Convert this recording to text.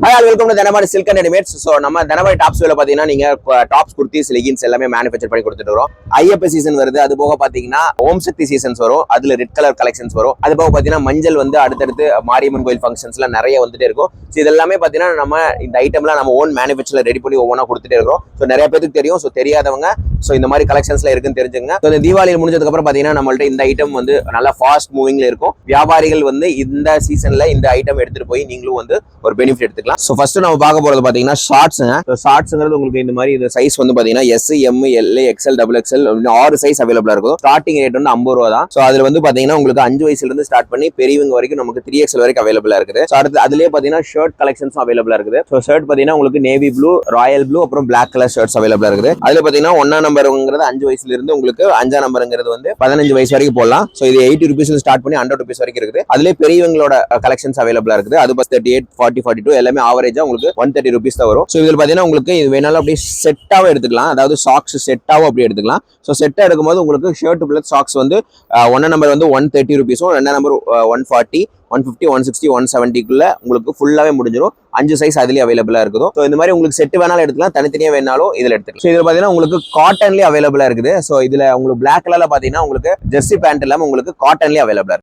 Hi, all welcome to Dhanabadi Silk and Readymades. So, நம்ம Dhanabadi tops வேல பாத்தீங்கன்னா நீங்க டாப்ஸ் குர்தீஸ் லெகின்ஸ் எல்லாமே மேனுஃபேக்சர் பண்ணி கொடுத்துட்டு வரோம். ஐயப்ப சீசன் வருது. அது போக பாத்தீங்கன்னா ஓம் சக்தி சீசன்ஸ் வரும். அதுல ரெட் கலர் கலெக்ஷன்ஸ் வரும். அது போக பாத்தீங்கன்னா மஞ்சள் வந்து அடுத்தடுத்து மாரியம்மன் கோயில் ஃபங்க்ஷன்ஸ்ல நிறைய வந்துட்டே இருக்கும். ஸோ இதெல்லாமே பாத்தீங்கன்னா நம்ம இந்த ஐட்டம்லாம் நம்ம ஓன் மேனுஃபேக்சர்ல ரெடி பண்ணி ஒவ்வொன்றா கொடுத்துட்டே இருக்கோம். ஸோ நிறைய பேருக்கு தெரியும். ஸோ தெரியாதவங்க ஸோ இந்த மாதிரி கலெக்ஷன்ஸ்ல இருக்குன்னு தெரிஞ்சுங்க. ஸோ இந்த தீபாவளி முடிஞ்சதுக்கு அப்புறம் பாத்தீங்கன்னா நம்மள்ட்ட இந்த ஐட்டம் வந்து நல்லா ஃபாஸ்ட் மூவிங்ல இருக்கும். வியாபாரிகள் வந்து இந்த சீசன்ல இந்த ஐட்டம் எடுத்துட்டு போய் நீங்களும் வந்து ஒரு பெனிஃபிட் எடுத்துக்கலாம். ஸோ ஃபர்ஸ்ட் நம்ம பார்க்க போறது பாத்தீங்கன்னா ஷார்ட்ஸுங்க. ஷார்ட்ஸ்ங்கிறது உங்களுக்கு இந்த மாதிரி இந்த சைஸ் வந்து பாத்தீங்கன்னா S, M, L, XL, double XL 6 size அவைலபிளா இருக்கும். ஸ்டார்டிங் ரேட் வந்து 50 ரூபா தான். ஸோ அதுல வந்து பாத்தீங்கன்னா உங்களுக்கு 5 வயசுல இருந்து ஸ்டார்ட் பண்ணி பெரியவங்க வரைக்கும் நமக்கு 3XL வரைக்கும் அவைலபிளா இருக்குது. ஸோ அடுத்து அதுலேயே பாத்தீங்கன்னா ஷர்ட் கலெக்ஷன்ஸும் அவைலபிளா இருக்குது. ஸோ ஷர்ட் பாத்தீங்கன்னா உங்களுக்கு நேவி ப்ளூ, ராயல் ப்ளூ, அப்புறம் பிளாக் கலர் ஷர்ட்ஸ் அவைலபிளா இருக்குது. அதுல பாத்தீங்கன்னா 1ஆம் நம்பருங்கிறது 5 வயசுல இருந்து உங்களுக்கு 5ஆம் நம்பருங்கிறது வந்து 15 வயசு வரைக்கும் போடலாம். ஸோ இது 80 ருபீஸ்ல ஸ்டார்ட் பண்ணி 100 ருபீஸ் வரைக்கும் இருக்குது. அதுலேயே பெரியவங்களோட கலெக்ஷன்ஸ் அவைலபிளா இருக்குது. அது 38, 40, 42 எல்லாமே ஆவரேஜா உங்களுக்கு 130 ருபீஸ் தான் வரும். ஸோ இதில் பார்த்தீங்கன்னா உங்களுக்கு இது வேணாலும் அப்படியே செட்டாகவும் எடுத்துக்கலாம். அதாவது சாக்ஸ் செட்டாகவும் அப்படி எடுத்துக்கலாம். ஸோ செட்டாக எடுக்கும்போது உங்களுக்கு ஷர்ட் பிளஸ் சாக்ஸ் வந்து 1ஆம் நம்பர் வந்து 130 ருபீஸும், 2ஆம் நம்பர் 140, 150, 160, 170க்குள்ள உங்களுக்கு ஃபுல்லாவே முடிஞ்சிடும். 5 சைஸ் அதுலேயே அவைலபிளா இருக்குது. ஸோ இந்த மாதிரி உங்களுக்கு செட் வேணாலும் எடுத்துக்கலாம், தனித்தனியாக வேணாலும் இதில் எடுத்துக்கலாம். ஸோ இதில் பார்த்தீங்கன்னா உங்களுக்கு காட்டன்லேயே அவைலபிளா இருக்குது. ஸோ இதில் உங்களுக்கு பிளாக் கலர்ல பார்த்தீங்கன்னா உங்களுக்கு ஜெர்சி பேண்ட் இல்லாமல் உங்களுக்கு காட்டன்லேயே அவைலபிளா இருக்கு.